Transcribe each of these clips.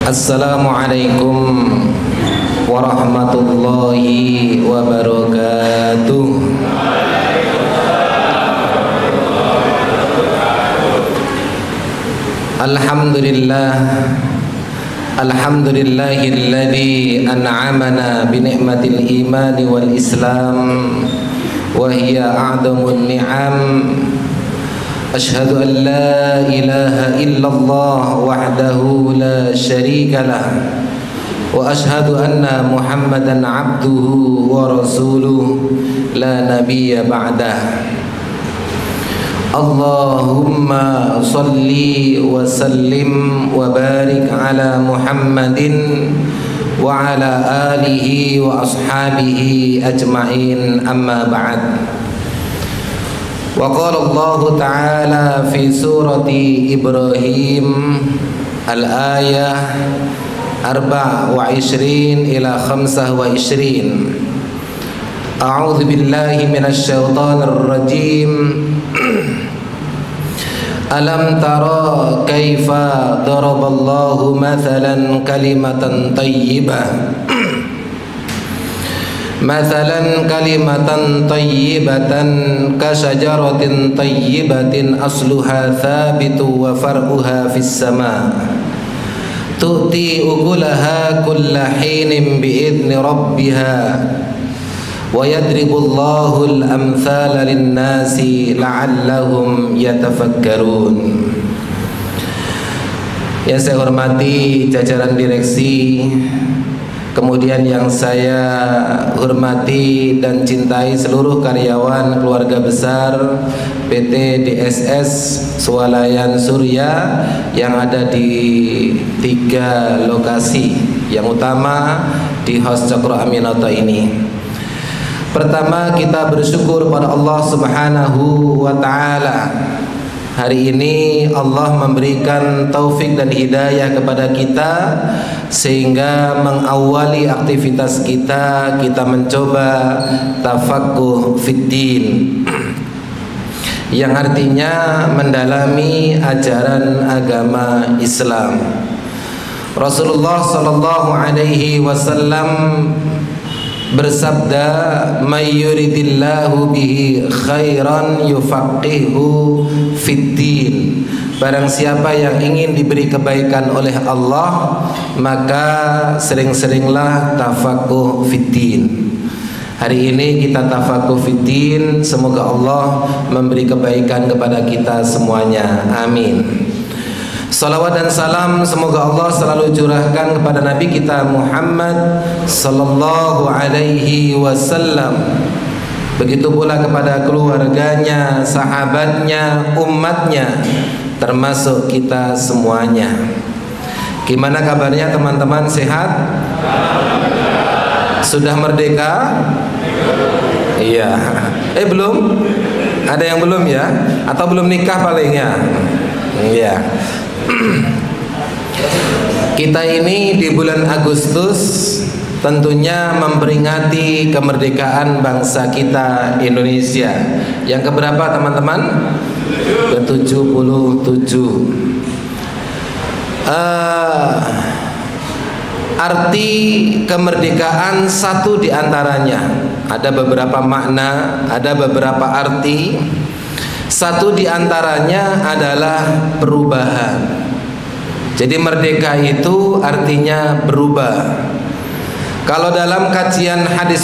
Assalamualaikum warahmatullahi wabarakatuh. Alhamdulillah, alhamdulillahilladzi an'amana bi ni'matil imani wal islam wa hiya a'damun ni'am. Ashhadu an la ilaha illallah wahdahu la syarika lah wa ashhadu anna Muhammadan abduhu wa rasuluh la nabiyya ba'dah. Allahumma salli wa sallim wa barik ala Muhammadin wa ala alihi wa ashabihi ajma'in, amma ba'd. Wa qala Allah ta'ala fi surati Ibrahim al-ayah 24 ila 25. A'udzu billahi minasy syaithanir rajim. Alam tara kaifa daraballahu mathalan kalimatan thayyibah mathalan kalimatan thayyibatan kasyajaratin thayyibatin asluha thabitu wa far'uha fis sama' tu'ti ukulaha kulla hinin bi'idni rabbiha wa yadribullahu al-amthala lin-nasi la'allahum yatafakkarun. Yang saya hormati jajaran direksi, kemudian yang saya hormati dan cintai seluruh karyawan keluarga besar PT DSS Swalayan Surya yang ada di 3 lokasi. Yang utama di Haus Cokro Aminoto ini. Pertama, kita bersyukur pada Allah Subhanahu wa taala. Hari ini Allah memberikan taufik dan hidayah kepada kita sehingga mengawali aktivitas kita mencoba tafaqquh fiddin, yang artinya mendalami ajaran agama Islam. Rasulullah sallallahu alaihi wasallam bersabda, "May yuridillahu bihi khairan yufaqihu fiddin." Barang siapa yang ingin diberi kebaikan oleh Allah, maka sering-seringlah tafaqquh fiddin. Hari ini kita tafaqquh fiddin, semoga Allah memberi kebaikan kepada kita semuanya. Amin. Salawat dan salam semoga Allah selalu curahkan kepada Nabi kita Muhammad sallallahu alaihi wasallam. Begitu pula kepada keluarganya, sahabatnya, umatnya, termasuk kita semuanya. Gimana kabarnya teman-teman, sehat? Sudah merdeka? Iya. Belum? Ada yang belum ya? Atau belum nikah palingnya? Iya. Kita ini di bulan Agustus tentunya memperingati kemerdekaan bangsa kita Indonesia. Yang keberapa teman-teman? Ke-77. Arti kemerdekaan satu diantaranya, ada beberapa makna, ada beberapa arti. Satu diantaranya adalah perubahan. Jadi merdeka itu artinya berubah. Kalau dalam kajian hadis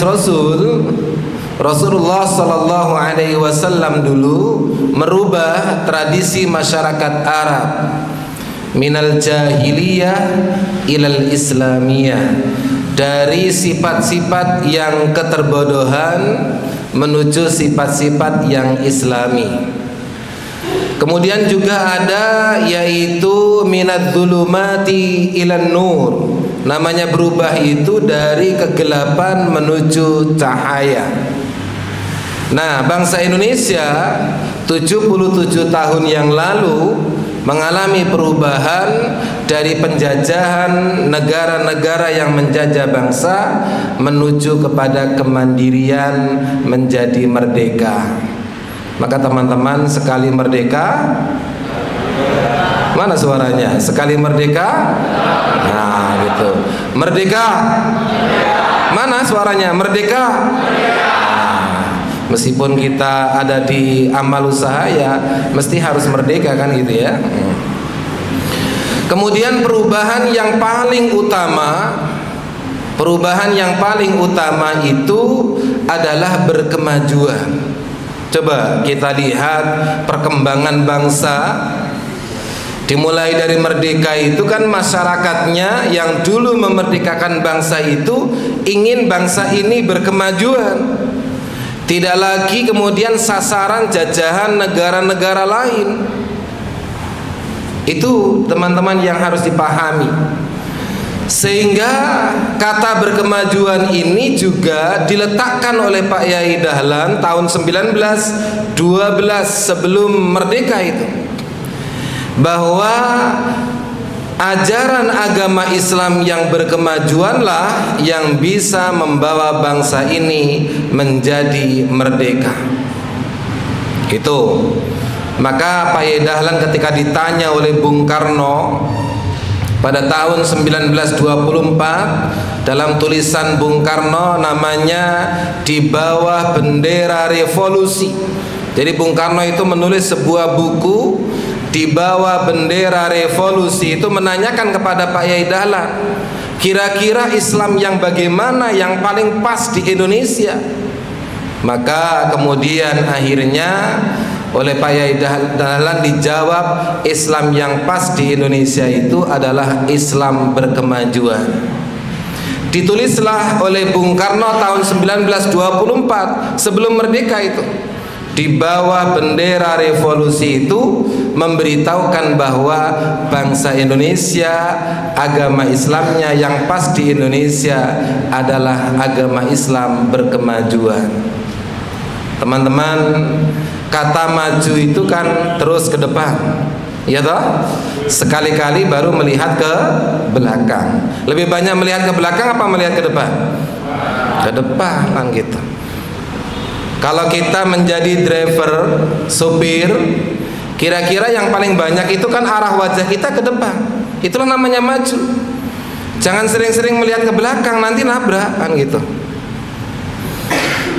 Rasulullah sallallahu alaihi wasallam dulu merubah tradisi masyarakat Arab minal jahiliyah ilal islamiyah, dari sifat-sifat yang keterbodohan menuju sifat-sifat yang islami. Kemudian juga ada yaitu minadz-dzulumati ilan nur. Namanya berubah itu dari kegelapan menuju cahaya. Nah, bangsa Indonesia 77 tahun yang lalu mengalami perubahan dari penjajahan negara-negara yang menjajah bangsa menuju kepada kemandirian, menjadi merdeka. Maka teman-teman, sekali merdeka, mana suaranya? Sekali merdeka, nah, Merdeka. Mana suaranya? Merdeka. Meskipun kita ada di amal usaha ya mesti harus merdeka kan gitu ya. Kemudian perubahan yang paling utama itu adalah berkemajuan. Coba kita lihat perkembangan bangsa. Dimulai dari merdeka itu kan masyarakatnya yang dulu memerdekakan bangsa itu ingin bangsa ini berkemajuan. Tidak lagi kemudian sasaran jajahan negara-negara lain. Itu teman-teman yang harus dipahami. Sehingga kata berkemajuan ini juga diletakkan oleh Pak Yai Dahlan tahun 1912 sebelum merdeka itu, bahwa ajaran agama Islam yang berkemajuanlah yang bisa membawa bangsa ini menjadi merdeka. Itu. Maka Pak Yai Dahlan ketika ditanya oleh Bung Karno pada tahun 1924 dalam tulisan Bung Karno namanya Di Bawah Bendera Revolusi. Jadi Bung Karno itu menulis sebuah buku Di Bawah Bendera Revolusi, itu menanyakan kepada Pak Yai Dahlan, kira-kira Islam yang bagaimana yang paling pas di Indonesia? Maka kemudian akhirnya oleh Pak Yai Dahlan dijawab, Islam yang pas di Indonesia itu adalah Islam berkemajuan. Ditulislah oleh Bung Karno tahun 1924 sebelum merdeka itu. Di Bawah Bendera Revolusi itu memberitahukan bahwa bangsa Indonesia, agama Islamnya yang pas di Indonesia adalah agama Islam berkemajuan. Teman-teman, kata maju itu kan terus ke depan, ya toh? Sekali-kali baru melihat ke belakang. Lebih banyak melihat ke belakang apa melihat ke depan? Ke depan kan gitu. Kalau kita menjadi driver, sopir, kira-kira yang paling banyak itu kan arah wajah kita ke depan. Itulah namanya maju. Jangan sering-sering melihat ke belakang, nanti nabrak kan gitu.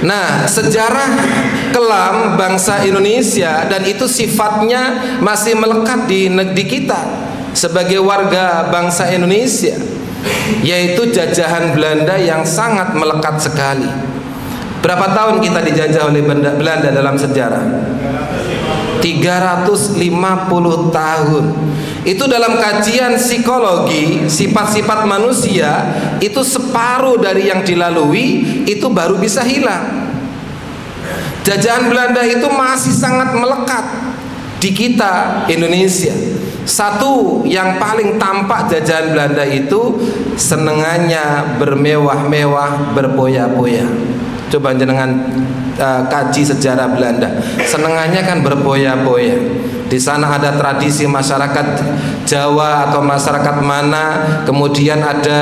Nah, sejarah kelam bangsa Indonesia, dan itu sifatnya masih melekat di negeri kita sebagai warga bangsa Indonesia, yaitu jajahan Belanda yang sangat melekat sekali. Berapa tahun kita dijajah oleh Belanda dalam sejarah? 350 tahun. Itu dalam kajian psikologi sifat-sifat manusia, itu separuh dari yang dilalui itu baru bisa hilang. Jajahan Belanda itu masih sangat melekat di kita Indonesia. Satu yang paling tampak jajahan Belanda itu senengannya bermewah-mewah, berpoya-poya. Coba jenengan kaji sejarah Belanda. Senengannya kan berpoya-poya. Di sana ada tradisi masyarakat Jawa atau masyarakat mana, kemudian ada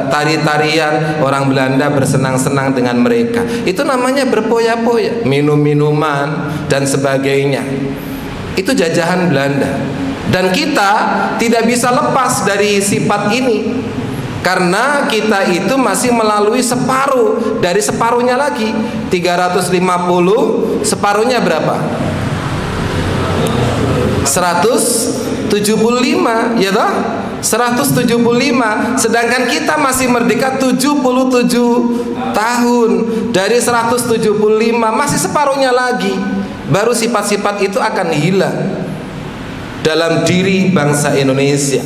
tari-tarian, orang Belanda bersenang-senang dengan mereka. Itu namanya berpoya-poya, minum-minuman dan sebagainya. Itu jajahan Belanda. Dan kita tidak bisa lepas dari sifat ini, karena kita itu masih melalui separuh dari separuhnya lagi. 350, separuhnya berapa? 175, ya toh? 175. Sedangkan kita masih merdeka 77 tahun. Dari 175 masih separuhnya lagi. Baru sifat-sifat itu akan hilang dalam diri bangsa Indonesia.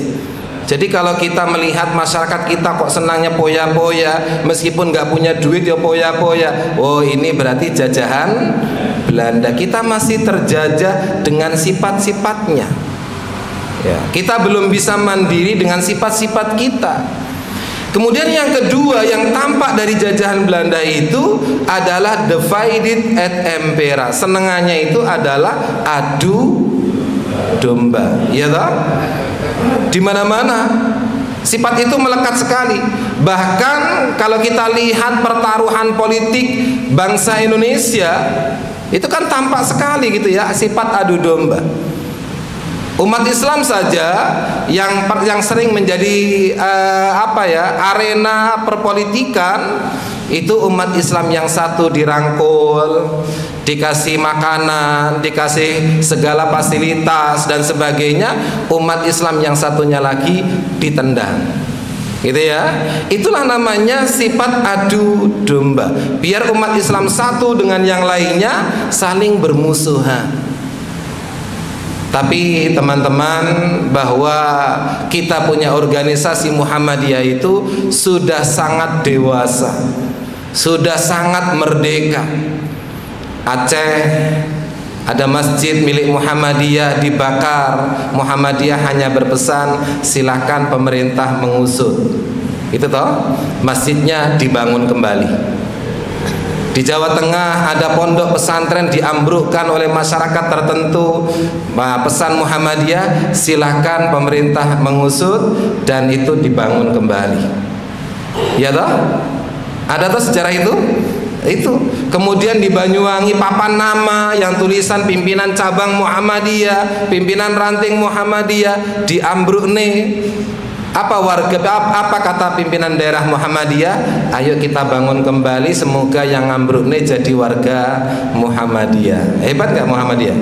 Jadi kalau kita melihat masyarakat kita kok senangnya poya-poya, meskipun nggak punya duit ya poya-poya, oh ini berarti jajahan Belanda. Kita masih terjajah dengan sifat-sifatnya. Ya, kita belum bisa mandiri dengan sifat-sifat kita. Kemudian yang kedua yang tampak dari jajahan Belanda itu adalah divided et impera. Senengannya itu adalah adu domba, ya toh? Di mana-mana sifat itu melekat sekali. Bahkan kalau kita lihat pertaruhan politik bangsa Indonesia, itu kan tampak sekali gitu ya, sifat adu domba. Umat Islam saja yang sering menjadi arena perpolitikan, itu umat Islam yang satu dirangkul, dikasih makanan, dikasih segala fasilitas dan sebagainya. Umat Islam yang satunya lagi ditendang, gitu ya. Itulah namanya sifat adu domba. Biar umat Islam satu dengan yang lainnya saling bermusuhan. Tapi teman-teman, bahwa kita punya organisasi Muhammadiyah itu sudah sangat dewasa, sudah sangat merdeka. Aceh ada masjid milik Muhammadiyah dibakar, Muhammadiyah hanya berpesan silahkan pemerintah mengusut. Itu toh, masjidnya dibangun kembali. Di Jawa Tengah ada pondok pesantren diambrukkan oleh masyarakat tertentu, pesan Muhammadiyah silahkan pemerintah mengusut dan itu dibangun kembali. Ya toh? Ada toh sejarah itu? Itu. Kemudian di Banyuwangi papan nama yang tulisan pimpinan cabang Muhammadiyah, pimpinan ranting Muhammadiyah diambrukne. Apa kata pimpinan daerah Muhammadiyah? Ayo kita bangun kembali, semoga yang ngambrukne jadi warga Muhammadiyah. Hebat gak Muhammadiyah?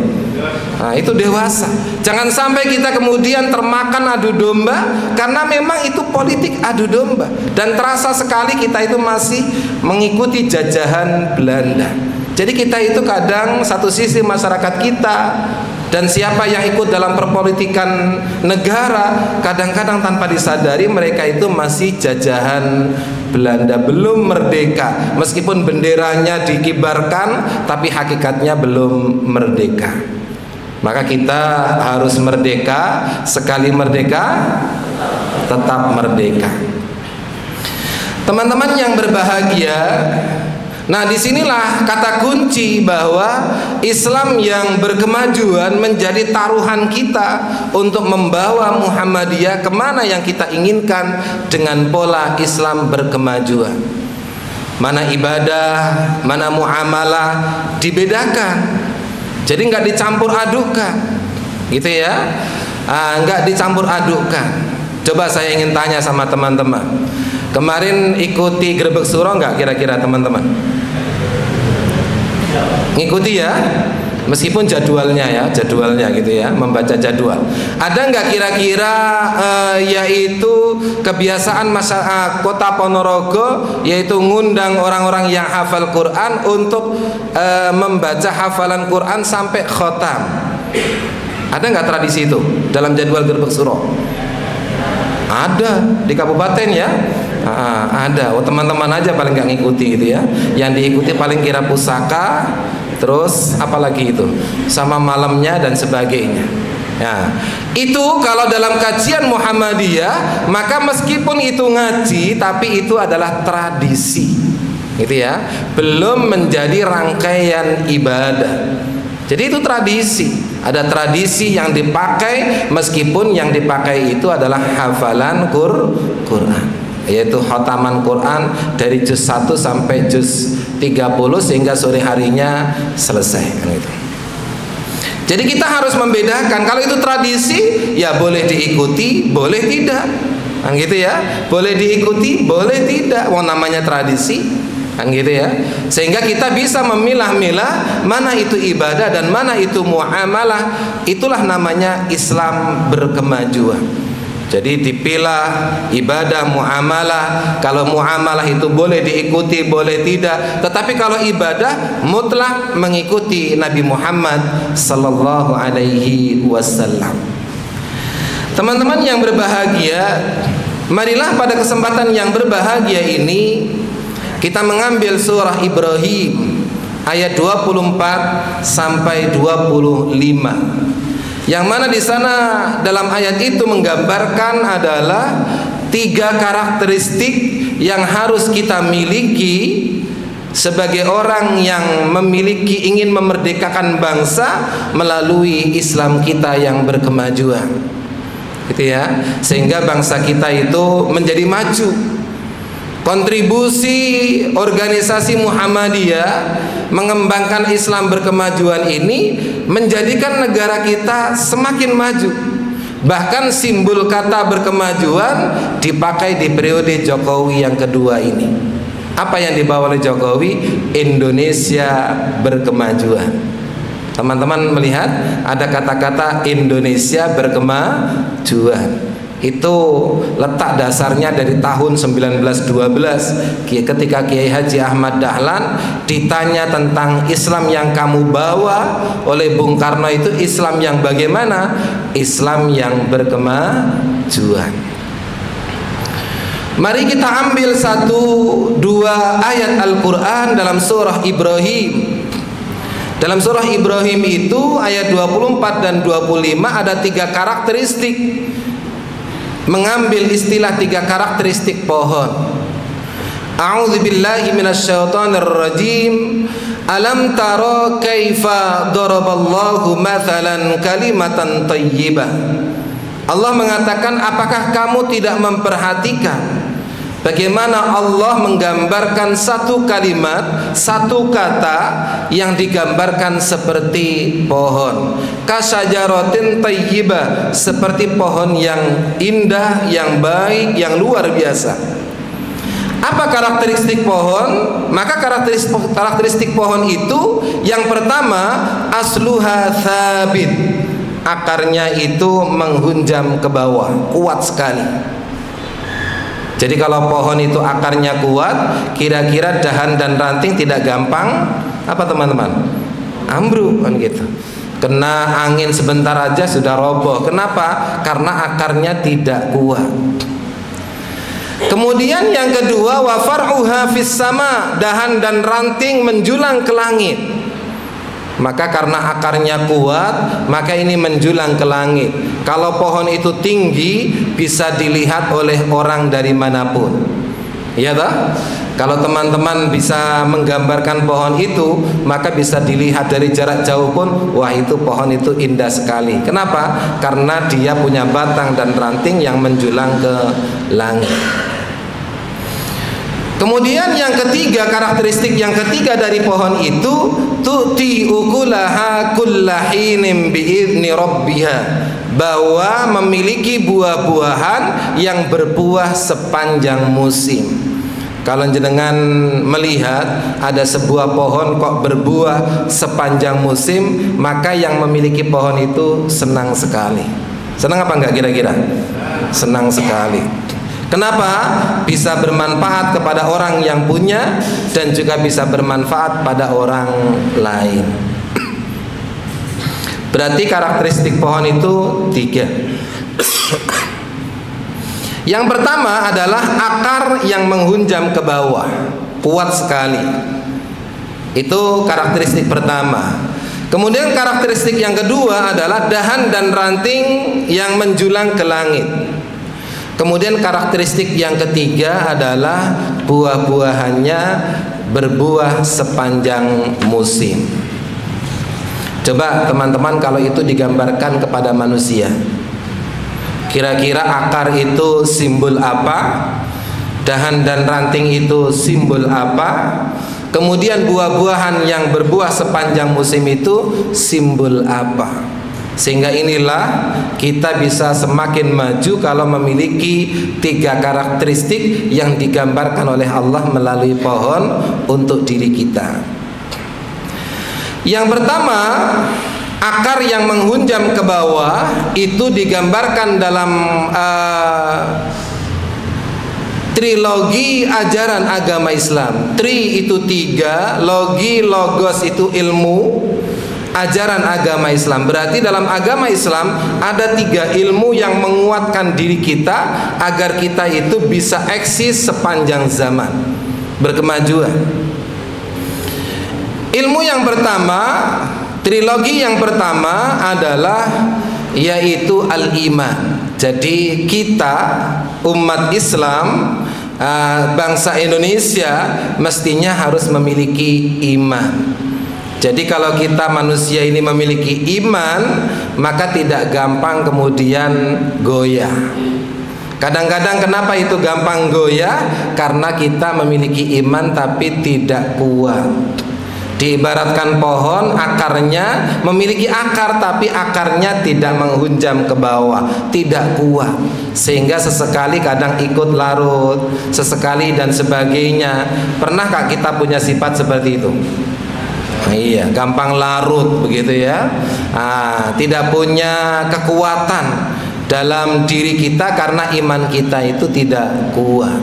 Nah, itu dewasa. Jangan sampai kita kemudian termakan adu domba, karena memang itu politik adu domba. Dan terasa sekali kita itu masih mengikuti jajahan Belanda. Jadi kita itu kadang satu sisi masyarakat kita dan siapa yang ikut dalam perpolitikan negara, kadang-kadang tanpa disadari mereka itu masih jajahan Belanda, belum merdeka. Meskipun benderanya dikibarkan, tapi hakikatnya belum merdeka. Maka kita harus merdeka, sekali merdeka tetap merdeka. Teman-teman yang berbahagia, nah disinilah kata kunci bahwa Islam yang berkemajuan menjadi taruhan kita untuk membawa Muhammadiyah kemana yang kita inginkan dengan pola Islam berkemajuan. Mana ibadah, mana muamalah dibedakan. Jadi nggak dicampur adukan, gitu ya, nggak dicampur adukan. Coba saya ingin tanya sama teman-teman, kemarin ikuti Grebek Suro nggak kira-kira teman-teman? Ngikuti ya, meskipun jadwalnya gitu ya, membaca jadwal. Ada nggak kira-kira yaitu kebiasaan masyarakat Kota Ponorogo, yaitu ngundang orang-orang yang hafal Quran untuk membaca hafalan Quran sampai khotam? Ada nggak tradisi itu dalam jadwal Grebek Suro? Ada di kabupaten ya. Ada. Oh, teman-teman aja paling nggak ngikuti gitu ya. Yang diikuti paling kira pusaka, terus apalagi itu, sama malamnya dan sebagainya. Ya, itu kalau dalam kajian Muhammadiyah, maka meskipun itu ngaji, tapi itu adalah tradisi, gitu ya, belum menjadi rangkaian ibadah. Jadi itu tradisi. Ada tradisi yang dipakai, meskipun yang dipakai itu adalah hafalan Quran, yaitu khotaman Quran dari juz 1 sampai juz 30 sehingga sore harinya selesai, kan gitu. Jadi kita harus membedakan, kalau itu tradisi ya boleh diikuti, boleh tidak, kan gitu ya. Boleh diikuti, boleh tidak, namanya tradisi, kan gitu ya. Sehingga kita bisa memilah-milah mana itu ibadah dan mana itu muamalah. Itulah namanya Islam berkemajuan. Jadi dipilah ibadah, muamalah. Kalau muamalah itu boleh diikuti, boleh tidak. Tetapi kalau ibadah mutlak mengikuti Nabi Muhammad sallallahu alaihi wasallam. Teman-teman yang berbahagia, marilah pada kesempatan yang berbahagia ini kita mengambil surah Ibrahim ayat 24 sampai 25. Yang mana di sana dalam ayat itu menggambarkan adalah 3 karakteristik yang harus kita miliki sebagai orang yang ingin memerdekakan bangsa melalui Islam kita yang berkemajuan, gitu ya, sehingga bangsa kita itu menjadi maju. Kontribusi organisasi Muhammadiyah mengembangkan Islam berkemajuan ini menjadikan negara kita semakin maju. Bahkan simbol kata berkemajuan dipakai di periode Jokowi yang kedua ini. Apa yang dibawa oleh Jokowi? Indonesia berkemajuan. Teman-teman melihat ada kata-kata Indonesia berkemajuan. Itu letak dasarnya dari tahun 1912 ketika Kiai Haji Ahmad Dahlan ditanya tentang Islam yang kamu bawa oleh Bung Karno, itu Islam yang bagaimana? Islam yang berkemajuan. Mari kita ambil satu dua ayat Al-Quran dalam surah Ibrahim. Dalam surah Ibrahim itu ayat 24 dan 25 ada 3 karakteristik, mengambil istilah 3 karakteristik pohon. A'udzubillahi minasyaitonir rajim. Alam tara kaifa daraballahu mathalan kalimatan thayyibah. Allah mengatakan, apakah kamu tidak memperhatikan bagaimana Allah menggambarkan satu kalimat, satu kata yang digambarkan seperti pohon. Kasyajaratin thayyibah, seperti pohon yang indah, yang baik, yang luar biasa. Apa karakteristik pohon? Maka karakteristik pohon itu yang pertama, asluha thabit, akarnya itu menghunjam ke bawah, kuat sekali. Jadi kalau pohon itu akarnya kuat, kira-kira dahan dan ranting tidak gampang apa teman-teman? Ambruk kan gitu. Kena angin sebentar aja sudah roboh. Kenapa? Karena akarnya tidak kuat. Kemudian yang kedua, wa far'uha fis sama, dahan dan ranting menjulang ke langit. Maka karena akarnya kuat, maka ini menjulang ke langit. Kalau pohon itu tinggi, bisa dilihat oleh orang dari manapun. Iya toh? Kalau teman-teman bisa menggambarkan pohon itu, maka bisa dilihat dari jarak jauh pun, wah itu pohon itu indah sekali. Kenapa? Karena dia punya batang dan ranting yang menjulang ke langit. Kemudian yang ketiga, karakteristik yang ketiga dari pohon itu, tu'ti ukulaha kullahinin bi'idni rabbiha, bahwa memiliki buah-buahan yang berbuah sepanjang musim. Kalau jenengan melihat ada sebuah pohon kok berbuah sepanjang musim, maka yang memiliki pohon itu senang sekali. Senang apa enggak kira-kira? Senang sekali. Kenapa? Bisa bermanfaat kepada orang yang punya dan juga bisa bermanfaat pada orang lain. Berarti karakteristik pohon itu 3. Yang pertama adalah akar yang menghunjam ke bawah, kuat sekali. Itu karakteristik pertama. Kemudian karakteristik yang kedua adalah dahan dan ranting yang menjulang ke langit. Kemudian karakteristik yang ketiga adalah buah-buahannya berbuah sepanjang musim. Coba teman-teman kalau itu digambarkan kepada manusia, kira-kira akar itu simbol apa? Dahan dan ranting itu simbol apa? Kemudian buah-buahan yang berbuah sepanjang musim itu simbol apa? Sehingga inilah kita bisa semakin maju kalau memiliki 3 karakteristik yang digambarkan oleh Allah melalui pohon untuk diri kita. Yang pertama, akar yang menghunjam ke bawah itu digambarkan dalam trilogi ajaran agama Islam. Tri itu 3, logi, logos itu ilmu, ajaran agama Islam. Berarti dalam agama Islam ada 3 ilmu yang menguatkan diri kita agar kita itu bisa eksis sepanjang zaman, berkemajuan. Ilmu yang pertama, trilogi yang pertama adalah yaitu al-iman. Jadi kita umat Islam, bangsa Indonesia mestinya harus memiliki iman. Jadi kalau kita manusia ini memiliki iman, maka tidak gampang kemudian goyah. Kadang-kadang kenapa itu gampang goyah? Karena kita memiliki iman tapi tidak kuat. Diibaratkan pohon, akarnya memiliki akar tapi akarnya tidak menghunjam ke bawah, tidak kuat, sehingga sesekali kadang ikut larut, sesekali dan sebagainya. Pernahkah kita punya sifat seperti itu? Iya, gampang larut begitu ya. Tidak punya kekuatan dalam diri kita karena iman kita itu tidak kuat.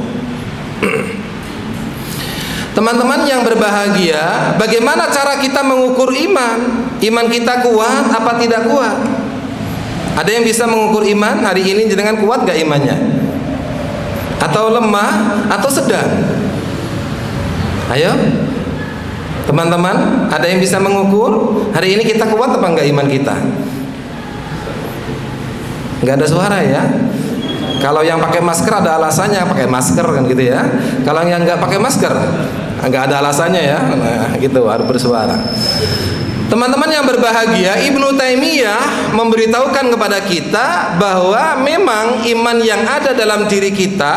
Teman-teman yang berbahagia, bagaimana cara kita mengukur iman? Iman kita kuat apa tidak kuat? Ada yang bisa mengukur iman? Hari ini jenengan kuat gak imannya? Atau lemah? Atau sedang? Ayo teman-teman, ada yang bisa mengukur? Hari ini kita kuat apa enggak iman kita? Enggak ada suara ya. Kalau yang pakai masker ada alasannya pakai masker kan gitu ya. Kalau yang enggak pakai masker enggak ada alasannya ya. Nah, gitu harus bersuara. Teman-teman yang berbahagia, Ibnu Taimiyah memberitahukan kepada kita bahwa memang iman yang ada dalam diri kita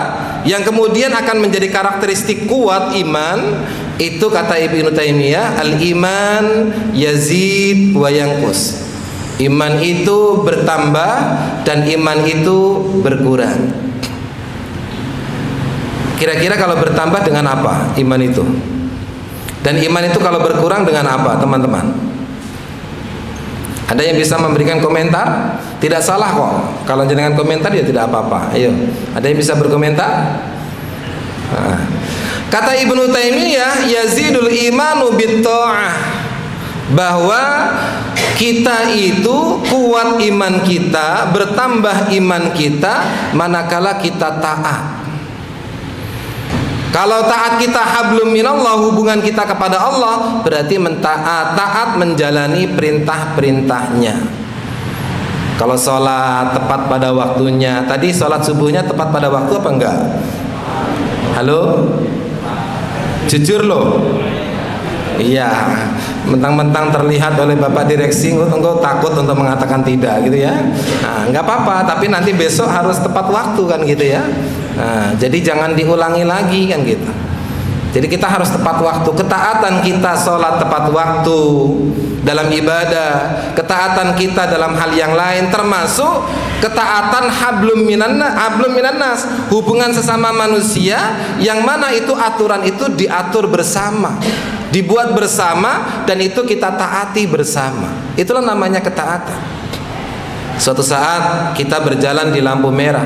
yang kemudian akan menjadi karakteristik kuat iman itu, kata Ibnu Taimiyah, al-iman yazid wa yanqus. Iman itu bertambah dan iman itu berkurang. Kira-kira kalau bertambah dengan apa iman itu? Dan iman itu kalau berkurang dengan apa, teman-teman? Ada yang bisa memberikan komentar? Tidak salah kok. Kalau jenengan komentar ya tidak apa-apa. Ayo, ada yang bisa berkomentar? Kata Ibnu Taimiyah, yazidul imanu bitta'ah, bahwa kita itu kuat iman kita, bertambah iman kita manakala kita taat. Kalau taat kita hablum minallah, hubungan kita kepada Allah, berarti taat menjalani perintah-perintahnya. Kalau sholat tepat pada waktunya, tadi sholat subuhnya tepat pada waktu apa enggak? Halo? Jujur loh. Iya, mentang-mentang terlihat oleh Bapak Direksi, engkau takut untuk mengatakan tidak gitu ya. Nah, nggak apa-apa, tapi nanti besok harus tepat waktu kan gitu ya. Nah, jadi jangan diulangi lagi kan gitu. Jadi kita harus tepat waktu. Ketaatan kita sholat tepat waktu dalam ibadah, ketaatan kita dalam hal yang lain, termasuk ketaatan hablum minannas, hubungan sesama manusia, yang mana itu aturan itu diatur bersama, dibuat bersama, dan itu kita taati bersama. Itulah namanya ketaatan. Suatu saat kita berjalan di lampu merah,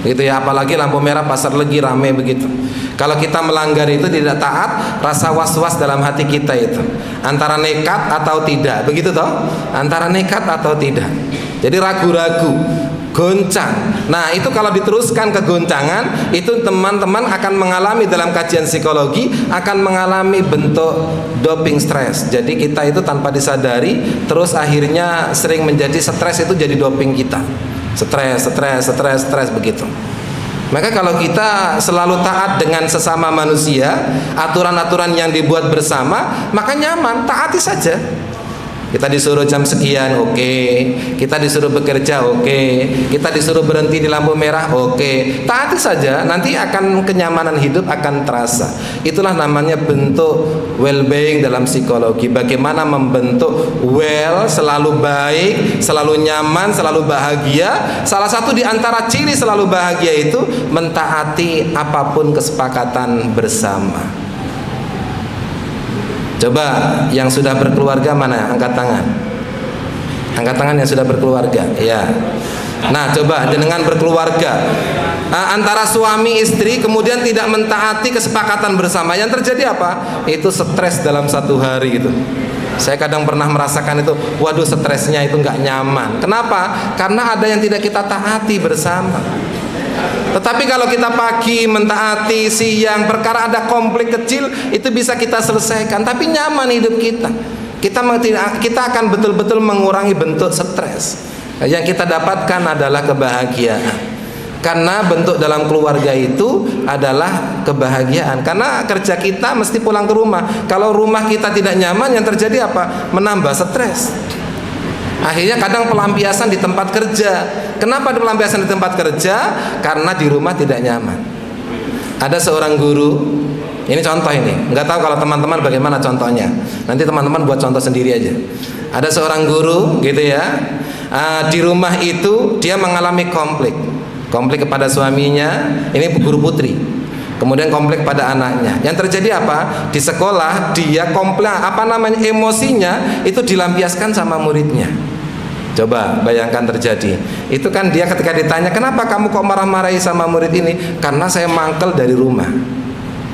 gitu ya, apalagi lampu merah Pasar Legi ramai begitu. Kalau kita melanggar itu tidak taat, rasa was-was dalam hati kita itu antara nekat atau tidak, begitu toh? Antara nekat atau tidak. Jadi ragu-ragu, goncang. Nah, itu kalau diteruskan kegoncangan, itu teman-teman akan mengalami dalam kajian psikologi, akan mengalami bentuk doping stres. Jadi kita itu tanpa disadari, terus akhirnya sering menjadi stres, itu jadi doping kita. Stres begitu. Maka kalau kita selalu taat dengan sesama manusia, aturan-aturan yang dibuat bersama, maka nyaman, taati saja. Kita disuruh jam sekian, oke. Kita disuruh bekerja, oke. Kita disuruh berhenti di lampu merah, oke. Taati saja, nanti akan kenyamanan hidup akan terasa. Itulah namanya bentuk well-being dalam psikologi. Bagaimana membentuk selalu baik, selalu nyaman, selalu bahagia. Salah satu di antara ciri selalu bahagia itu mentaati apapun kesepakatan bersama. Coba yang sudah berkeluarga mana? Angkat tangan. Angkat tangan yang sudah berkeluarga. Ya. Nah, coba jenengan berkeluarga, antara suami istri kemudian tidak mentaati kesepakatan bersama, yang terjadi apa? Itu stres dalam satu hari itu. Saya kadang pernah merasakan itu. Waduh, stresnya itu nggak nyaman. Kenapa? Karena ada yang tidak kita taati bersama. Tetapi kalau kita pagi mentaati, siang perkara ada konflik kecil itu bisa kita selesaikan, tapi nyaman hidup kita. Kita akan betul-betul mengurangi bentuk stres. Yang kita dapatkan adalah kebahagiaan. Karena bentuk dalam keluarga itu adalah kebahagiaan. Karena kerja kita mesti pulang ke rumah. Kalau rumah kita tidak nyaman, yang terjadi apa? Menambah stres. Akhirnya kadang pelampiasan di tempat kerja. Kenapa pelampiasan di tempat kerja? Karena di rumah tidak nyaman. Ada seorang guru, ini contoh ini, nggak tahu kalau teman-teman bagaimana contohnya. Nanti teman-teman buat contoh sendiri aja. Ada seorang guru, gitu ya, di rumah itu dia mengalami konflik kepada suaminya. Ini guru putri. Kemudian konflik pada anaknya. Yang terjadi apa? Di sekolah dia konflik, emosinya itu dilampiaskan sama muridnya. Coba bayangkan terjadi. Itu kan dia ketika ditanya, kenapa kamu kok marah-marahi sama murid ini? Karena saya mangkel dari rumah.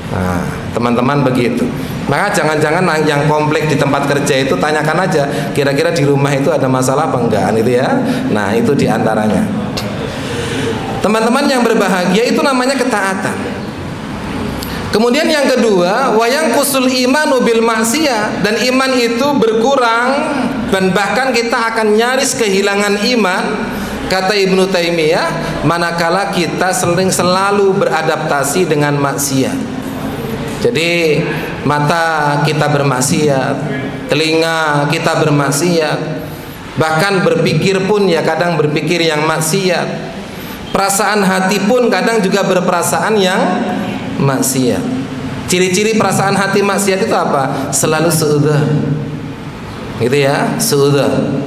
Nah, teman-teman begitu. Maka jangan-jangan yang konflik di tempat kerja itu tanyakan aja, kira-kira di rumah itu ada masalah apa enggak, gitu ya. Nah, itu diantaranya. Teman-teman yang berbahagia itu namanya ketaatan. Kemudian yang kedua, wayang kusul imanu bil maksiyah, dan iman itu berkurang dan bahkan kita akan nyaris kehilangan iman, kata Ibnu Taimiyah, manakala kita selalu beradaptasi dengan maksiat. Jadi mata kita bermaksiat, telinga kita bermaksiat, bahkan berpikir pun ya kadang berpikir yang maksiat, perasaan hati pun kadang juga berperasaan yang maksiat. Ciri-ciri perasaan hati maksiat itu apa? Selalu suudzon, gitu ya, suudzon.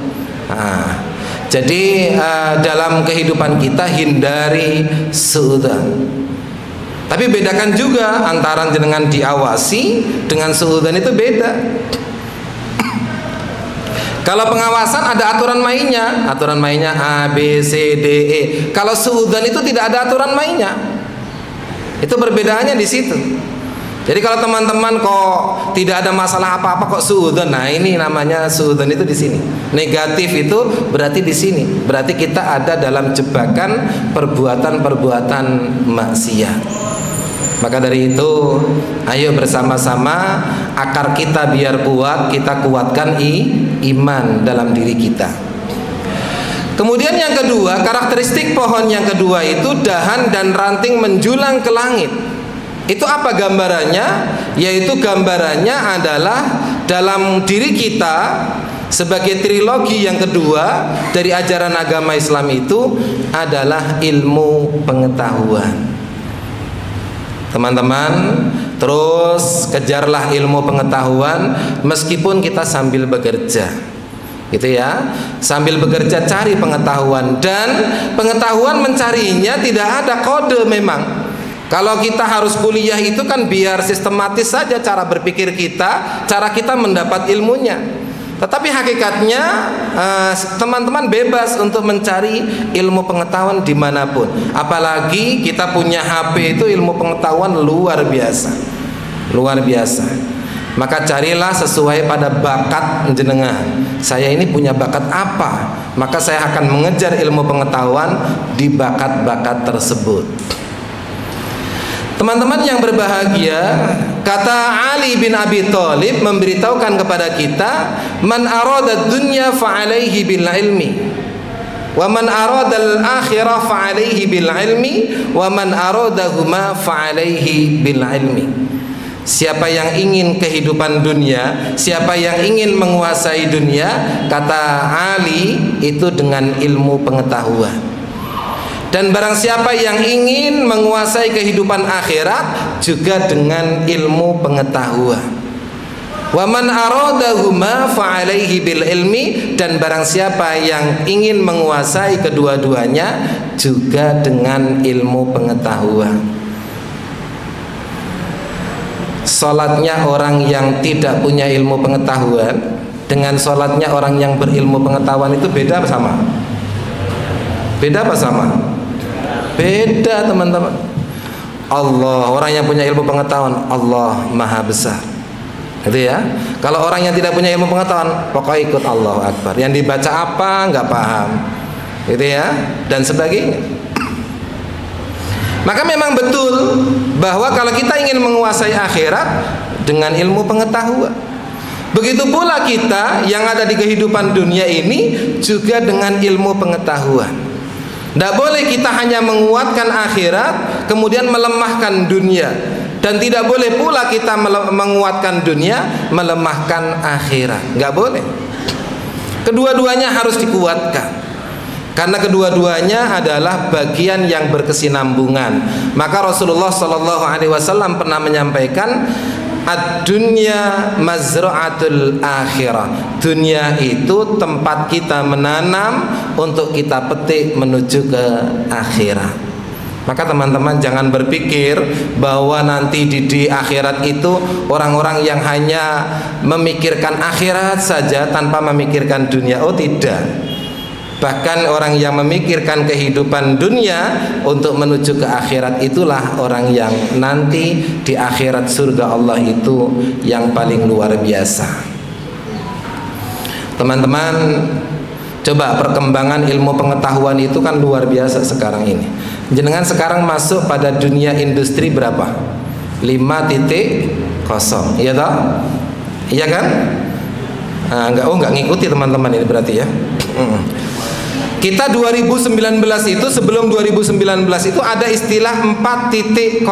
Nah, jadi dalam kehidupan kita hindari suudzon. Tapi bedakan juga antara dengan diawasi dengan suudzon, itu beda. Kalau pengawasan ada aturan mainnya A, B, C, D, E. Kalau suudzon itu tidak ada aturan mainnya. Itu perbedaannya di situ. Jadi kalau teman-teman kok tidak ada masalah apa-apa kok suudzon, nah ini namanya suudzon itu di sini. Negatif itu berarti di sini. Berarti kita ada dalam jebakan perbuatan-perbuatan maksiat. Maka dari itu, ayo bersama-sama akar kita biar kuat, kita kuatkan iman dalam diri kita. Kemudian yang kedua, karakteristik pohon yang kedua itu dahan dan ranting menjulang ke langit. Itu apa gambarannya? Yaitu gambarannya adalah dalam diri kita sebagai trilogi yang kedua dari ajaran agama Islam itu adalah ilmu pengetahuan. Teman-teman, terus kejarlah ilmu pengetahuan meskipun kita sambil bekerja, gitu ya. Sambil bekerja cari pengetahuan, dan pengetahuan mencarinya tidak ada kode memang. Kalau kita harus kuliah itu kan biar sistematis saja cara berpikir kita, cara kita mendapat ilmunya. Tetapi hakikatnya teman-teman bebas untuk mencari ilmu pengetahuan dimanapun. Apalagi kita punya HP itu ilmu pengetahuan luar biasa, luar biasa. Maka carilah sesuai pada bakat jenengan. Saya ini punya bakat apa? Maka saya akan mengejar ilmu pengetahuan di bakat-bakat tersebut. Teman-teman yang berbahagia, kata Ali bin Abi Thalib memberitahukan kepada kita, man arada dunya fa'alaihi bil ilmi, wa man arada al akhirah fa'alaihi bil ilmi, wa man aradahuma fa'alaihi bil ilmi. Siapa yang ingin kehidupan dunia, siapa yang ingin menguasai dunia, kata Ali, itu dengan ilmu pengetahuan. Dan barang siapa yang ingin menguasai kehidupan akhirat juga dengan ilmu pengetahuan. Wa man aradahuma fa'alaihi bil ilmi, dan barang siapa yang ingin menguasai kedua-duanya juga dengan ilmu pengetahuan. Salatnya orang yang tidak punya ilmu pengetahuan dengan salatnya orang yang berilmu pengetahuan itu beda apa sama? Beda apa sama? Beda, teman-teman. Allah, orang yang punya ilmu pengetahuan, Allah Maha Besar, gitu ya. Kalau orang yang tidak punya ilmu pengetahuan, pokoknya ikut Allahu Akbar. Yang dibaca apa nggak paham, gitu ya, dan sebagainya. Maka memang betul bahwa kalau kita ingin menguasai akhirat dengan ilmu pengetahuan, begitu pula kita yang ada di kehidupan dunia ini juga dengan ilmu pengetahuan. Tidak boleh kita hanya menguatkan akhirat kemudian melemahkan dunia, dan tidak boleh pula kita menguatkan dunia melemahkan akhirat. Nggak boleh. Kedua-duanya harus dikuatkan, karena kedua-duanya adalah bagian yang berkesinambungan. Maka Rasulullah Shallallahu Alaihi Wasallam pernah menyampaikan, ad-dunya mazra'atul akhirah. Dunia itu tempat kita menanam untuk kita petik menuju ke akhirat. Maka teman-teman jangan berpikir bahwa nanti di akhirat itu orang-orang yang hanya memikirkan akhirat saja tanpa memikirkan dunia. Oh tidak. Bahkan orang yang memikirkan kehidupan dunia untuk menuju ke akhirat, itulah orang yang nanti di akhirat surga Allah itu yang paling luar biasa. Teman-teman, coba perkembangan ilmu pengetahuan itu kan luar biasa sekarang ini. Jenengan sekarang masuk pada dunia industri berapa? 5.0, iya toh? Iya kan? Enggak ngikuti teman-teman ini berarti ya. Kita 2019 itu, sebelum 2019 itu ada istilah 4.0.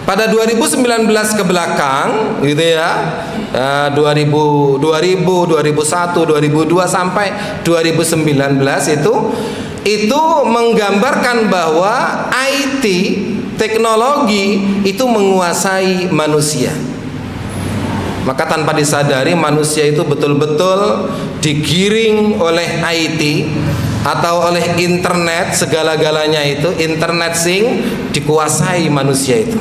Pada 2019 ke belakang gitu ya, 2000, 2001, 2002 sampai 2019 itu menggambarkan bahwa IT, teknologi itu menguasai manusia. Maka tanpa disadari manusia itu betul-betul digiring oleh IT atau oleh internet, segala-galanya itu internet sing dikuasai manusia itu.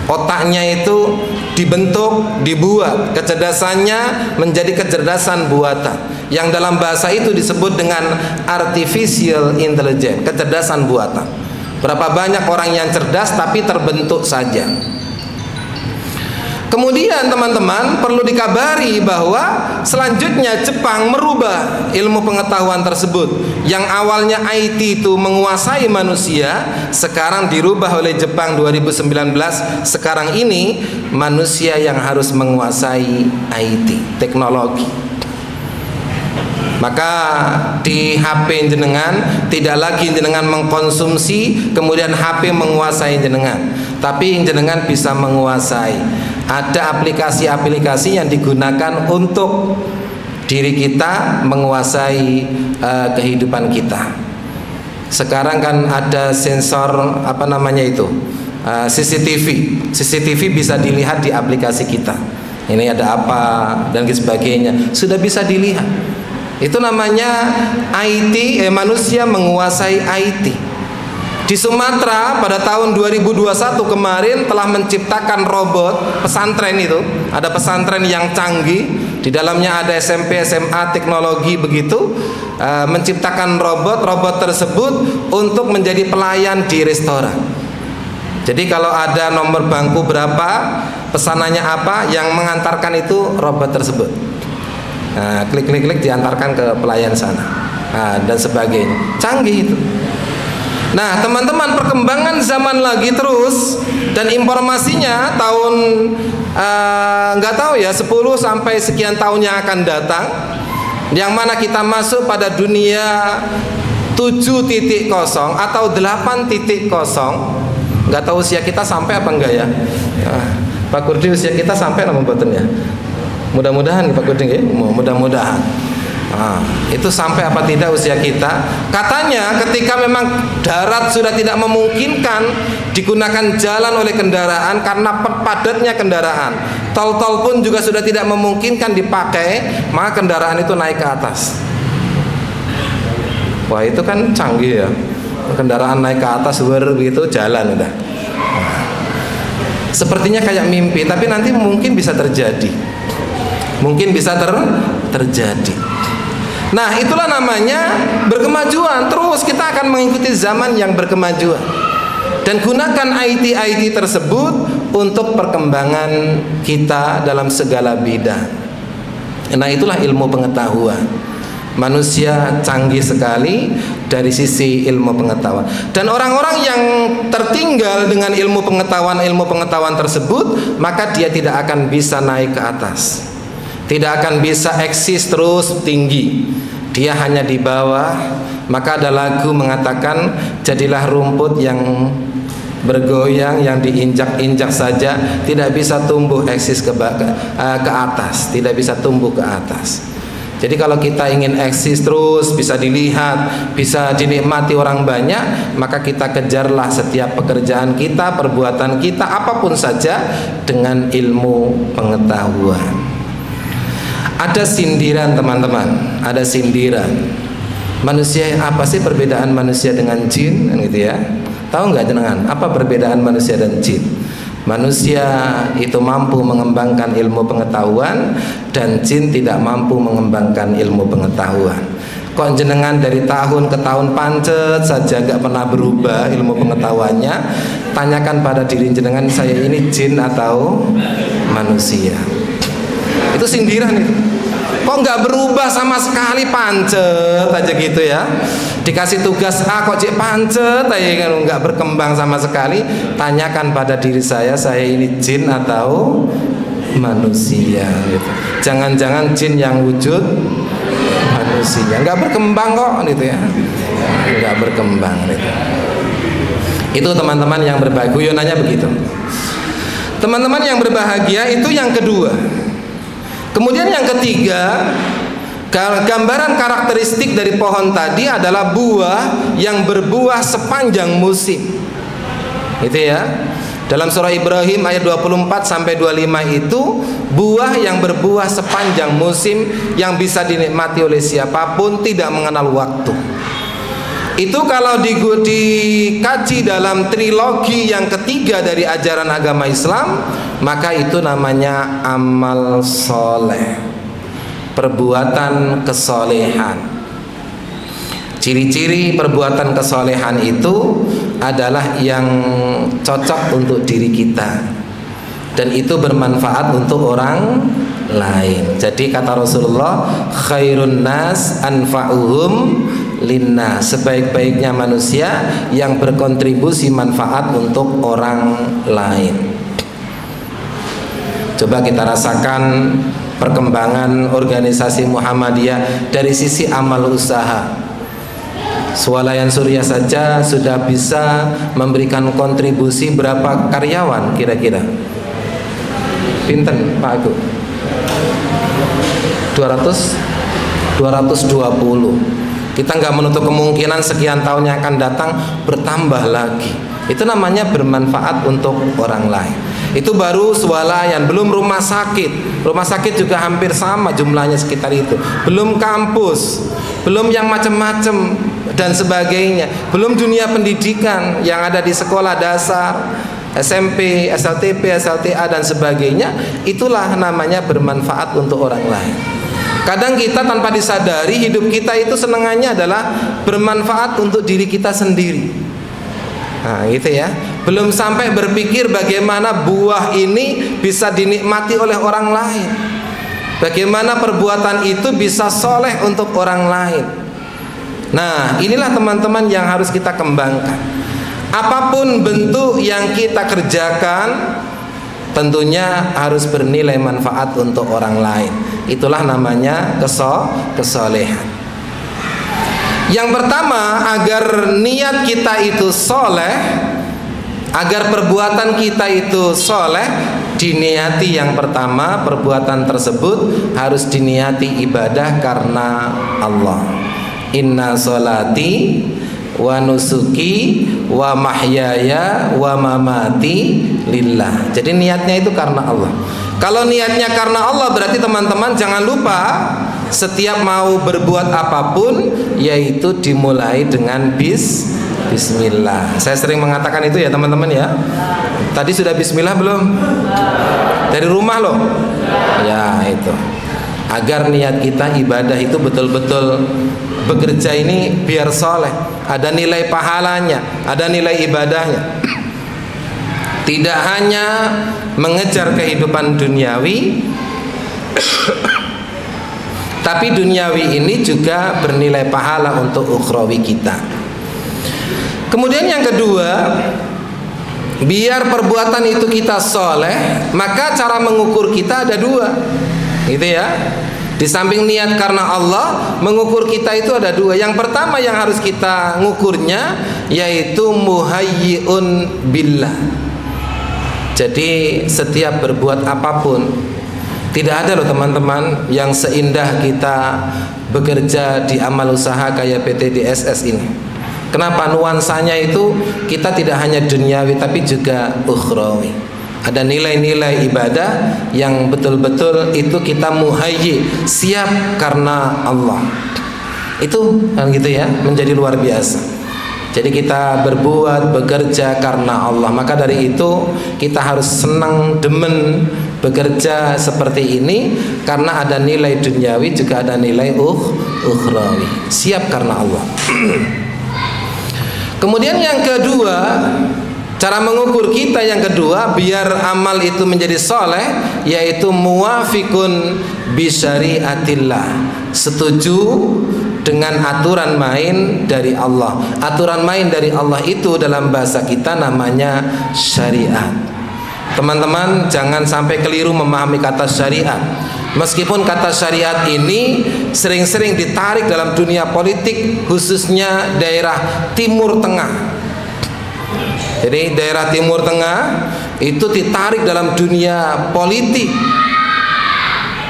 Otaknya itu dibentuk, dibuat, kecerdasannya menjadi kecerdasan buatan, yang dalam bahasa itu disebut dengan artificial intelligence, kecerdasan buatan. Berapa banyak orang yang cerdas tapi terbentuk saja. Kemudian teman-teman perlu dikabari bahwa selanjutnya Jepang merubah ilmu pengetahuan tersebut. Yang awalnya IT itu menguasai manusia, sekarang dirubah oleh Jepang 2019. Sekarang ini manusia yang harus menguasai IT, teknologi. Maka di HP jenengan tidak lagi jenengan mengkonsumsi kemudian HP menguasai jenengan, tapi jenengan bisa menguasai. Ada aplikasi-aplikasi yang digunakan untuk diri kita menguasai kehidupan kita. Sekarang kan ada sensor apa namanya itu, CCTV bisa dilihat di aplikasi kita. Ini ada apa dan sebagainya sudah bisa dilihat. Itu namanya IT, manusia menguasai IT. Di Sumatera pada tahun 2021 kemarin telah menciptakan robot pesantren itu. Ada pesantren yang canggih, di dalamnya ada SMP, SMA, teknologi begitu, menciptakan robot tersebut untuk menjadi pelayan di restoran. Jadi kalau ada nomor bangku berapa, pesanannya apa, yang mengantarkan itu robot tersebut. Nah, klik diantarkan ke pelayan sana, dan sebagainya. Canggih itu. Nah teman-teman, perkembangan zaman lagi terus, dan informasinya tahun nggak tahu ya 10 sampai sekian tahun yang akan datang, yang mana kita masuk pada dunia 7.0 atau 8.0. Nggak tahu usia kita sampai apa enggak ya. Pak Kurdi, usia kita sampai apa membuatnya? Mudah-mudahan Pak Kurdi ya, mudah-mudahan. Itu sampai apa tidak usia kita. Katanya ketika memang darat sudah tidak memungkinkan digunakan jalan oleh kendaraan karena padatnya kendaraan, tol-tol pun juga sudah tidak memungkinkan dipakai, maka kendaraan itu naik ke atas. Wah itu kan canggih ya, kendaraan naik ke atas begitu jalan udah. Sepertinya kayak mimpi, tapi nanti mungkin bisa terjadi. Mungkin bisa terjadi. Nah itulah namanya berkemajuan. Terus kita akan mengikuti zaman yang berkemajuan, dan gunakan IT tersebut untuk perkembangan kita dalam segala bidang. Nah itulah ilmu pengetahuan. Manusia canggih sekali dari sisi ilmu pengetahuan, dan orang-orang yang tertinggal dengan ilmu pengetahuan tersebut, maka dia tidak akan bisa naik ke atas, tidak akan bisa eksis terus tinggi, dia hanya di bawah. Maka ada lagu mengatakan, jadilah rumput yang bergoyang, yang diinjak-injak saja, tidak bisa tumbuh eksis ke atas, tidak bisa tumbuh ke atas. Jadi kalau kita ingin eksis terus, bisa dilihat, bisa dinikmati orang banyak, maka kita kejarlah setiap pekerjaan kita, perbuatan kita, apapun saja dengan ilmu pengetahuan. Ada sindiran teman-teman, ada sindiran. Manusia, apa sih perbedaan manusia dengan jin? Gitu ya. Tahu nggak jenengan? Apa perbedaan manusia dan jin? Manusia itu mampu mengembangkan ilmu pengetahuan dan jin tidak mampu mengembangkan ilmu pengetahuan. Kok jenengan dari tahun ke tahun pancet saja gak pernah berubah ilmu pengetahuannya? Tanyakan pada diri jenengan, saya ini jin atau manusia? Itu sindiran itu. Kok nggak berubah sama sekali, pancet aja gitu ya. Dikasih tugas A kok cek pancet aja, nggak berkembang sama sekali. Tanyakan pada diri saya ini jin atau manusia gitu. Jangan-jangan jin yang wujud manusia, nggak berkembang kok gitu ya, nggak berkembang gitu. Itu teman-teman yang berbahagia, guyonannya begitu. Teman-teman yang berbahagia itu yang kedua. Kemudian yang ketiga, gambaran karakteristik dari pohon tadi adalah buah yang berbuah sepanjang musim. Itu ya. Dalam surah Ibrahim ayat 24 sampai 25 itu buah yang berbuah sepanjang musim yang bisa dinikmati oleh siapapun, tidak mengenal waktu. Itu kalau dikaji dalam trilogi yang ketiga dari ajaran agama Islam, maka itu namanya amal soleh, perbuatan kesolehan. Ciri-ciri perbuatan kesolehan itu adalah yang cocok untuk diri kita dan itu bermanfaat untuk orang lain. Jadi kata Rasulullah, khairun nas anfa'uhum linna, sebaik-baiknya manusia yang berkontribusi manfaat untuk orang lain. Coba kita rasakan perkembangan organisasi Muhammadiyah dari sisi amal usaha. Swalayan Surya saja sudah bisa memberikan kontribusi berapa karyawan kira-kira? Pinten Pak Agus? 220. Kita nggak menutup kemungkinan sekian tahun yang akan datang bertambah lagi. Itu namanya bermanfaat untuk orang lain. Itu baru swalayan, belum rumah sakit. Rumah sakit juga hampir sama jumlahnya sekitar itu. Belum kampus, belum yang macam-macam dan sebagainya. Belum dunia pendidikan yang ada di sekolah dasar, SMP, SLTP, SLTA dan sebagainya. Itulah namanya bermanfaat untuk orang lain. Kadang kita tanpa disadari hidup kita itu senangannya adalah bermanfaat untuk diri kita sendiri. Nah, gitu ya. Belum sampai berpikir bagaimana buah ini bisa dinikmati oleh orang lain. Bagaimana perbuatan itu bisa soleh untuk orang lain. Nah, inilah teman-teman yang harus kita kembangkan. Apapun bentuk yang kita kerjakan, tentunya harus bernilai manfaat untuk orang lain. Itulah namanya kesolehan. Yang pertama, agar niat kita itu soleh, agar perbuatan kita itu soleh, diniati yang pertama, perbuatan tersebut harus diniati ibadah karena Allah. Inna sholati wa nusuki wa mahyaya wa mamati lillah. Jadi niatnya itu karena Allah. Kalau niatnya karena Allah, berarti teman-teman jangan lupa setiap mau berbuat apapun yaitu dimulai dengan bismillah. Saya sering mengatakan itu ya teman-teman ya. Tadi sudah bismillah belum? Dari rumah loh. Ya itu. Agar niat kita ibadah itu betul-betul bekerja ini biar soleh, ada nilai pahalanya, ada nilai ibadahnya. Tidak hanya mengejar kehidupan duniawi, tapi duniawi ini juga bernilai pahala untuk ukhrawi kita. Kemudian yang kedua, biar perbuatan itu kita soleh, maka cara mengukur kita ada dua, gitu ya. Di samping niat karena Allah, mengukur kita itu ada dua. Yang pertama yang harus kita ngukurnya yaitu muhayyi'un billah. Jadi setiap berbuat apapun Tidak ada loh teman-teman yang seindah kita bekerja di amal usaha kayak PT DSS ini. Kenapa? Nuansanya itu kita tidak hanya duniawi tapi juga ukhrawi. Ada nilai-nilai ibadah yang betul-betul itu kita muhayyi, siap karena Allah. Itu kan gitu ya, menjadi luar biasa. Jadi kita berbuat, bekerja karena Allah. Maka dari itu kita harus senang, demen bekerja seperti ini, karena ada nilai duniawi juga ada nilai ukhrawi. Siap karena Allah. Kemudian yang kedua, cara mengukur kita yang kedua biar amal itu menjadi soleh, yaitu muwafiqun bisyariatillah, setuju dengan aturan main dari Allah. Aturan main dari Allah itu dalam bahasa kita namanya syariat. Teman-teman jangan sampai keliru memahami kata syariat. Meskipun kata syariat ini sering-sering ditarik dalam dunia politik, khususnya daerah Timur Tengah. Jadi daerah Timur Tengah itu ditarik dalam dunia politik.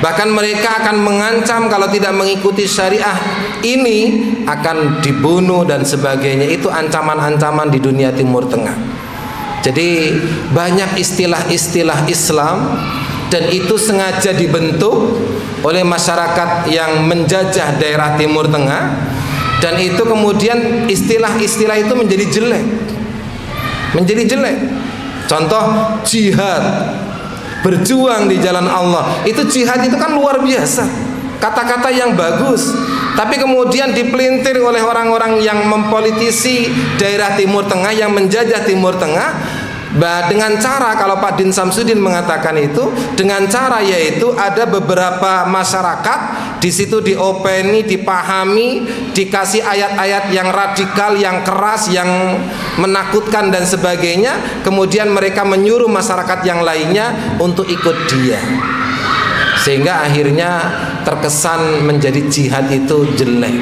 Bahkan mereka akan mengancam kalau tidak mengikuti syariah ini akan dibunuh dan sebagainya. Itu ancaman-ancaman di dunia Timur Tengah. Jadi banyak istilah-istilah Islam, dan itu sengaja dibentuk oleh masyarakat yang menjajah daerah Timur Tengah, dan itu kemudian istilah-istilah itu menjadi jelek. Menjadi jelek. Contoh jihad, berjuang di jalan Allah. Itu jihad itu kan luar biasa, kata-kata yang bagus. Tapi kemudian dipelintir oleh orang-orang yang mempolitisi daerah Timur Tengah, yang menjajah Timur Tengah, dengan cara, kalau Pak Din Samsudin mengatakan itu, dengan cara yaitu ada beberapa masyarakat di situ diopeni, dipahami, dikasih ayat-ayat yang radikal, yang keras, yang menakutkan dan sebagainya. Kemudian mereka menyuruh masyarakat yang lainnya untuk ikut dia, sehingga akhirnya terkesan menjadi jihad itu jelek.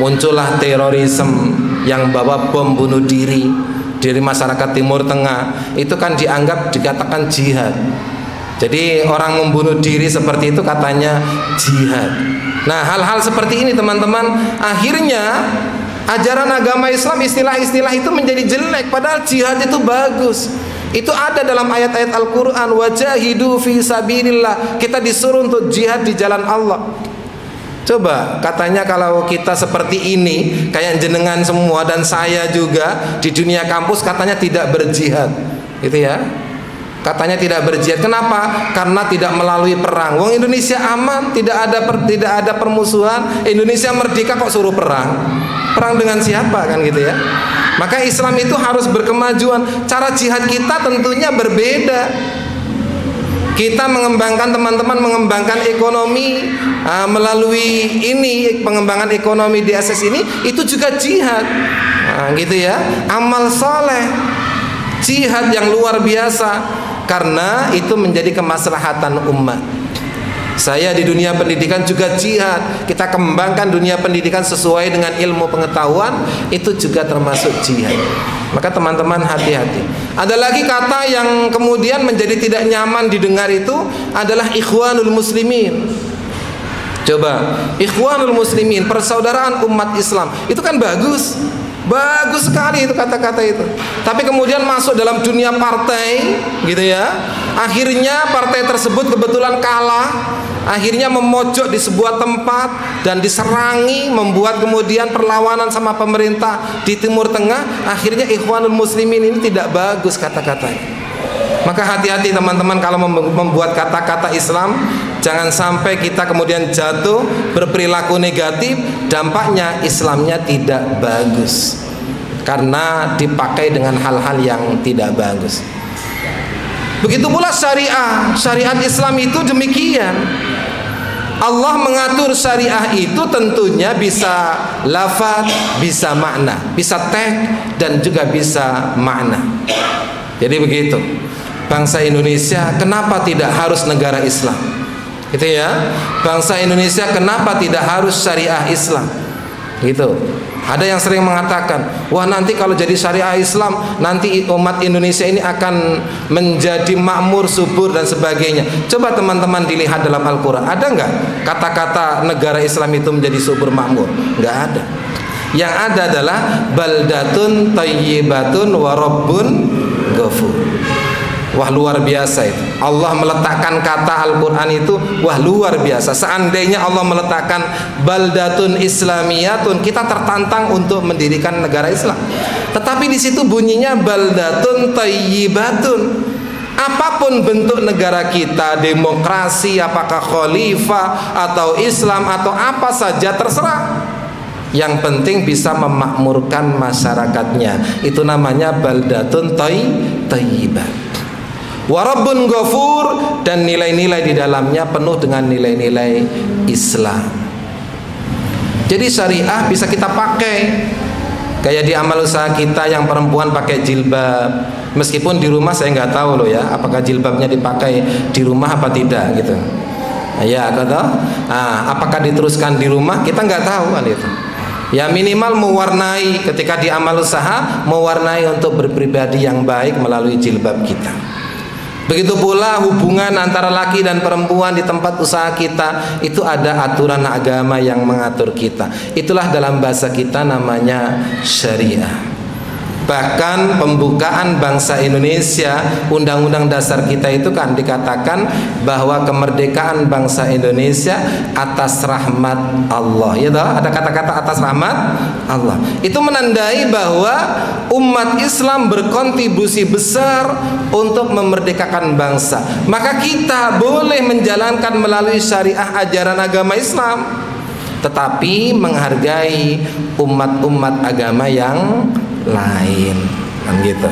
Muncullah terorisme yang bawa bom bunuh diri dari masyarakat Timur Tengah. Itu kan dianggap, dikatakan jihad. Jadi orang membunuh diri seperti itu katanya jihad. Nah, hal-hal seperti ini teman-teman, akhirnya ajaran agama Islam, istilah-istilah itu menjadi jelek, padahal jihad itu bagus. Itu ada dalam ayat-ayat Al-Quran, wajahidu fi sabilillah. Kita disuruh untuk jihad di jalan Allah. Coba, katanya kalau kita seperti ini, kayak jenengan semua dan saya juga di dunia kampus, katanya tidak berjihad, gitu ya. Katanya tidak berjihad. Kenapa? Karena tidak melalui perang. Wong Indonesia aman, tidak ada permusuhan. Indonesia merdeka kok suruh perang? Perang dengan siapa kan gitu ya? Maka Islam itu harus berkemajuan. Cara jihad kita tentunya berbeda. Kita mengembangkan, teman-teman mengembangkan ekonomi melalui ini, pengembangan ekonomi di DSS ini, itu juga jihad, gitu ya, amal soleh, jihad yang luar biasa, karena itu menjadi kemaslahatan umat. Saya di dunia pendidikan juga jihad, kita kembangkan dunia pendidikan sesuai dengan ilmu pengetahuan, itu juga termasuk jihad. Maka teman-teman hati-hati. Ada lagi kata yang kemudian menjadi tidak nyaman didengar, itu adalah ikhwanul muslimin. Coba, ikhwanul muslimin, persaudaraan umat Islam, itu kan bagus. Bagus sekali itu kata-kata itu. Tapi kemudian masuk dalam dunia partai, gitu ya. Akhirnya partai tersebut kebetulan kalah, akhirnya memojok di sebuah tempat dan diserangi, membuat kemudian perlawanan sama pemerintah di Timur Tengah. Akhirnya ikhwanul muslimin ini tidak bagus kata-katanya. Maka hati-hati teman-teman kalau membuat kata-kata Islam, jangan sampai kita kemudian jatuh berperilaku negatif. Dampaknya Islamnya tidak bagus karena dipakai dengan hal-hal yang tidak bagus. Begitu pula syariah. Syariat Islam itu demikian. Allah mengatur syariah itu tentunya bisa lafaz, bisa makna, bisa teks dan juga bisa makna. Jadi begitu. Bangsa Indonesia kenapa tidak harus negara Islam? Gitu ya. Bangsa Indonesia kenapa tidak harus syariah Islam? Gitu. Ada yang sering mengatakan, wah nanti kalau jadi syariah Islam, nanti umat Indonesia ini akan menjadi makmur, subur dan sebagainya. Coba teman-teman dilihat dalam Al-Quran, ada nggak kata-kata negara Islam itu menjadi subur makmur? Nggak ada. Yang ada adalah baldatun thayyibatun wa rabbun ghafur. Wah luar biasa itu. Allah meletakkan kata Al-Quran itu, wah luar biasa. Seandainya Allah meletakkan baldatun islamiyatun, kita tertantang untuk mendirikan negara Islam. Tetapi di situ bunyinya baldatun thayyibatun. Apapun bentuk negara kita, demokrasi, apakah khalifah atau Islam atau apa saja terserah. Yang penting bisa memakmurkan masyarakatnya. Itu namanya baldatun thayyibat. Warabbun ghafur, dan nilai-nilai di dalamnya penuh dengan nilai-nilai Islam. Jadi syariah bisa kita pakai. Kayak di amal usaha kita yang perempuan pakai jilbab. Meskipun di rumah saya nggak tahu loh ya, apakah jilbabnya dipakai di rumah apa tidak gitu. Ya, kata. Apakah diteruskan di rumah kita nggak tahu kan itu. Ya minimal mewarnai ketika di amal usaha, mewarnai untuk berpribadi yang baik melalui jilbab kita. Begitu pula hubungan antara laki dan perempuan di tempat usaha kita, itu ada aturan agama yang mengatur kita. Itulah dalam bahasa kita namanya syariah. Bahkan pembukaan bangsa Indonesia, Undang-Undang Dasar kita itu kan dikatakan bahwa kemerdekaan bangsa Indonesia atas rahmat Allah. Ya toh? Ada kata-kata atas rahmat Allah. Itu menandai bahwa umat Islam berkontribusi besar untuk memerdekakan bangsa. Maka kita boleh menjalankan melalui syariah ajaran agama Islam, tetapi menghargai umat-umat agama yang lain, kan gitu.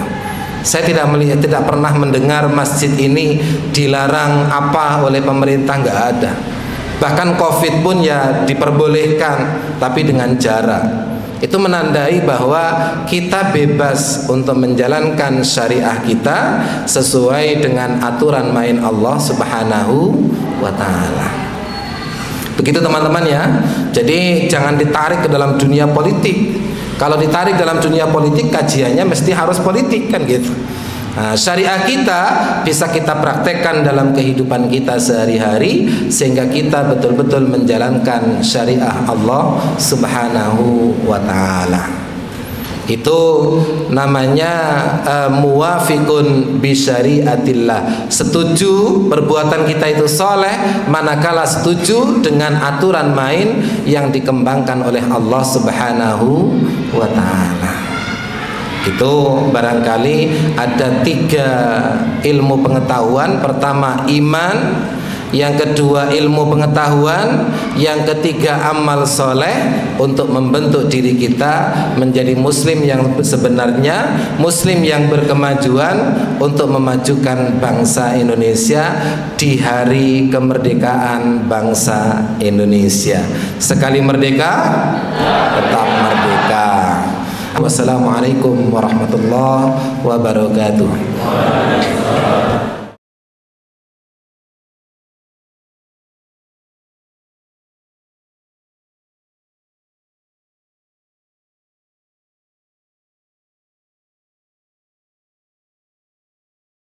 Saya tidak pernah mendengar masjid ini dilarang apa oleh pemerintah, nggak ada. Bahkan COVID pun ya diperbolehkan, tapi dengan jarak. Itu menandai bahwa kita bebas untuk menjalankan syariah kita sesuai dengan aturan main Allah Subhanahu wa ta'ala. Begitu teman-teman ya. Jadi jangan ditarik ke dalam dunia politik. Kalau ditarik dalam dunia politik, kajiannya mesti harus politik kan gitu. Nah, syariah kita bisa kita praktekkan dalam kehidupan kita sehari-hari, sehingga kita betul-betul menjalankan syariah Allah Subhanahu wa ta'ala. Itu namanya muwafiqun bi syariatillah. Setuju perbuatan kita itu soleh manakala setuju dengan aturan main yang dikembangkan oleh Allah Subhanahu wa ta'ala. Itu barangkali ada 3 ilmu pengetahuan. Pertama iman, yang kedua ilmu pengetahuan, yang ketiga amal soleh untuk membentuk diri kita menjadi muslim yang sebenarnya, muslim yang berkemajuan untuk memajukan bangsa Indonesia di hari kemerdekaan bangsa Indonesia. Sekali merdeka, tetap merdeka. Wassalamualaikum warahmatullahi wabarakatuh.